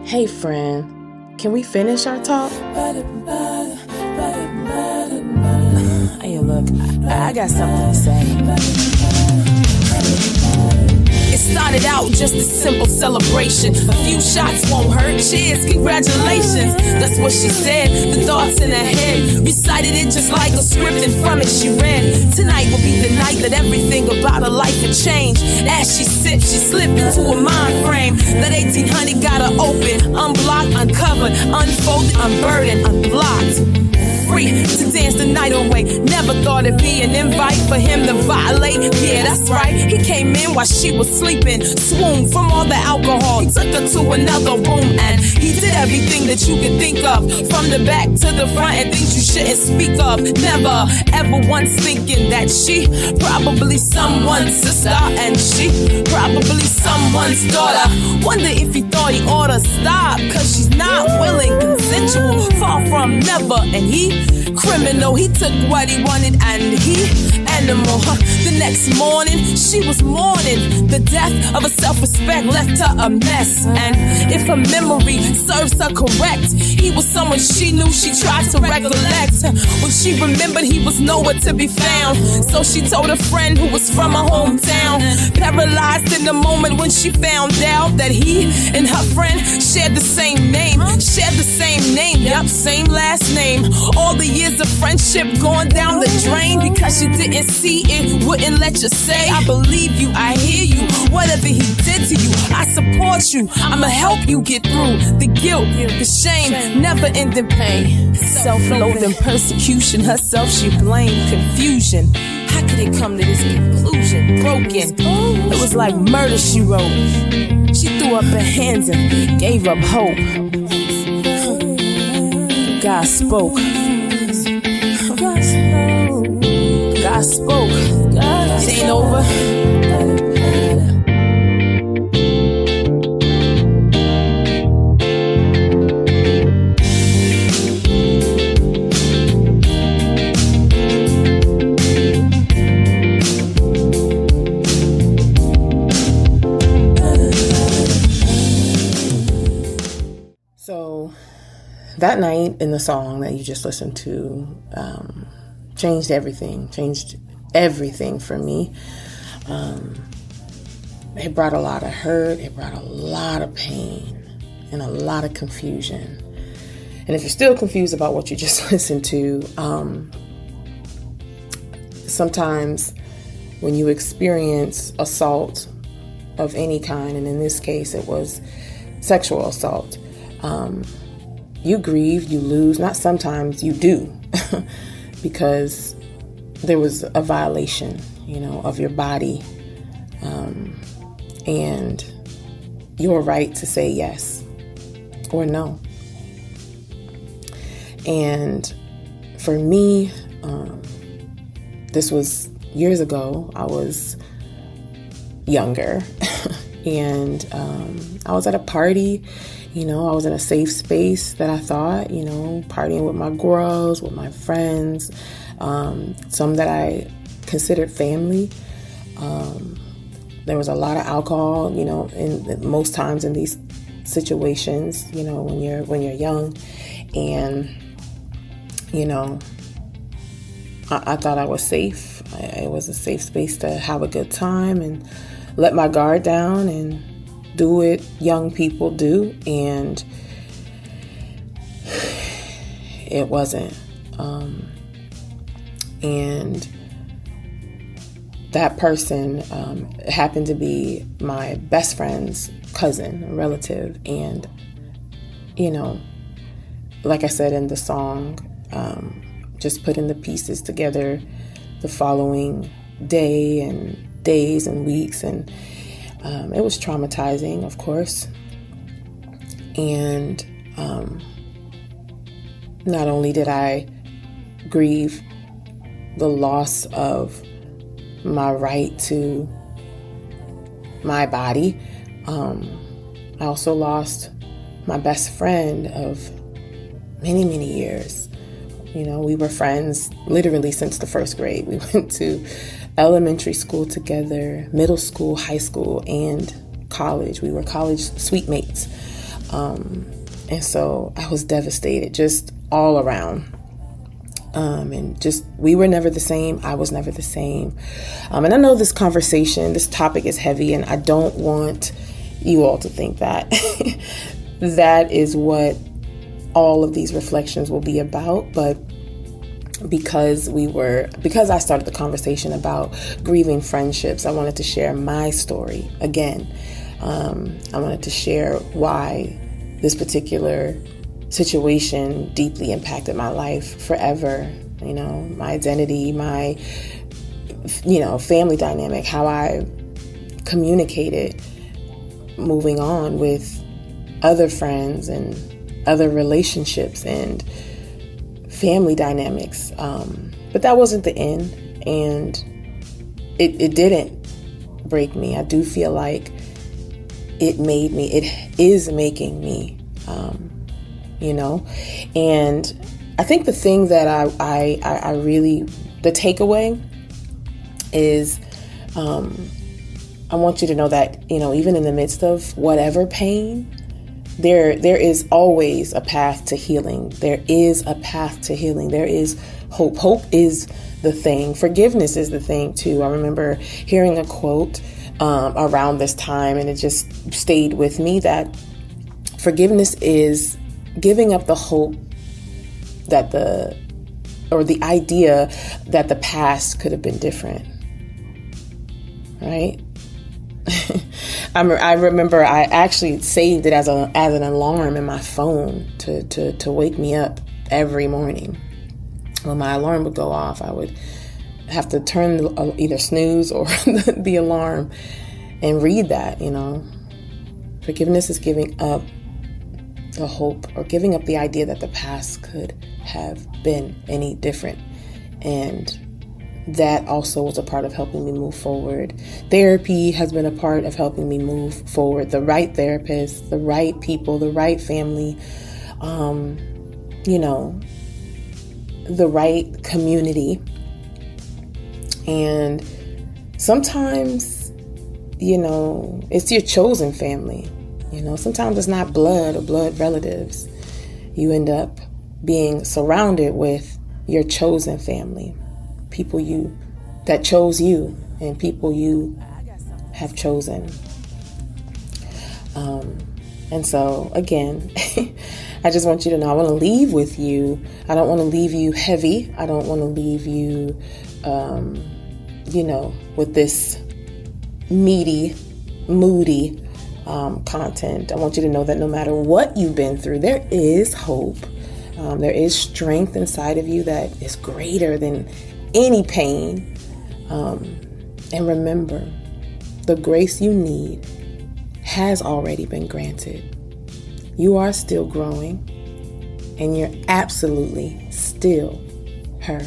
Hey friend, can we finish our talk? Hey, look, I got something to say. It started out just a simple celebration. A few shots won't hurt. Cheers, congratulations. That's what she said. The thoughts in her head recited it just like a script, and from it she read. Tonight will be the night that everything about her life would change. As she sipped, she slipped into a mind frame. That 1800 got her open, unblocked, uncovered, unfolded, unburdened, unblocked. Free to dance the night away. Never thought it'd be an invite for him to violate. Yeah, that's right. He came in while she was sleeping, swooned from all the alcohol. He took her to another room and he did everything that you could think of, from the back to the front, and things you shouldn't speak of. Never ever once thinking that she probably someone's sister and she probably someone's daughter. Wonder if he thought he oughta stop, cause she's not willing, consensual, far from never. And he criminal, he took what he wanted and he animal. The next morning she was mourning the death of her self-respect, left her a mess. And if her memory serves her correct, he was someone she knew she tried to recollect. When she remembered, he was nowhere to be found, so she told a friend who was from her hometown. Paralyzed in the moment when she found out that he and her friend shared the same name. Yup, same last name. All the years of friendship going down the drain because you didn't see it, wouldn't let you say, I believe you, I hear you. Whatever he did to you, I support you. I'ma help you get through the guilt, the shame, never-ending pain, self-loathing, persecution. Herself she blamed, confusion. How could it come to this conclusion? Broken. It was like murder, she wrote. She threw up her hands and gave up hope. God spoke. God spoke. It ain't over. So that night in the song that you just listened to changed everything for me. It brought a lot of hurt, it brought a lot of pain, and a lot of confusion. And if you're still confused about what you just listened to, sometimes when you experience assault of any kind, and in this case it was sexual assault, you grieve, you lose. Not sometimes, you do. Because there was a violation, of your body, and your right to say yes or no. And for me, this was years ago. I was younger, and I was at a party. I was in a safe space that I thought, partying with my girls, with my friends, some that I considered family. There was a lot of alcohol, in most times in these situations, when you're young. And, I thought I was safe. It was a safe space to have a good time and let my guard down and do what young people do, and it wasn't. And that person happened to be my best friend's cousin, a relative. And, like I said in the song, just putting the pieces together the following day and days and weeks, and it was traumatizing, of course. And not only did I grieve the loss of my right to my body, I also lost my best friend of many, many years. We were friends literally since the first grade. We went to elementary school together, middle school, high school, and college. We were college suite mates. And so I was devastated just all around. And just, we were never the same. I was never the same. And I know this topic is heavy, and I don't want you all to think that that is what all of these reflections will be about. But because I started the conversation about grieving friendships, I wanted to share my story again. I wanted to share why this particular situation deeply impacted my life forever. My identity, my, family dynamic, how I communicated, moving on with other friends and other relationships and family dynamics. But that wasn't the end, and it didn't break me. I do feel like it is making me, and I think the thing that I really, the takeaway is, I want you to know that, even in the midst of whatever pain, there is always a path to healing. There is a path to healing. There is hope. Hope is the thing. Forgiveness is the thing too. I remember hearing a quote around this time, and it just stayed with me, that forgiveness is giving up the hope that the idea that the past could have been different. Right? I remember I actually saved it as an alarm in my phone to wake me up every morning. When my alarm would go off, I would have to turn either snooze or the alarm and read that. Forgiveness is giving up the hope, or giving up the idea that the past could have been any different. And that also was a part of helping me move forward. Therapy has been a part of helping me move forward. The right therapist, the right people, the right family, the right community. And sometimes, it's your chosen family. Sometimes it's not blood or blood relatives. You end up being surrounded with your chosen family. People that chose you, and people you have chosen. And so again, I just want you to know, I want to leave with you. I don't want to leave you heavy. I don't want to leave you, with this meaty, moody content. I want you to know that no matter what you've been through, there is hope. There is strength inside of you that is greater than any pain. And remember, the grace you need has already been granted. You are still growing, and you're absolutely still her.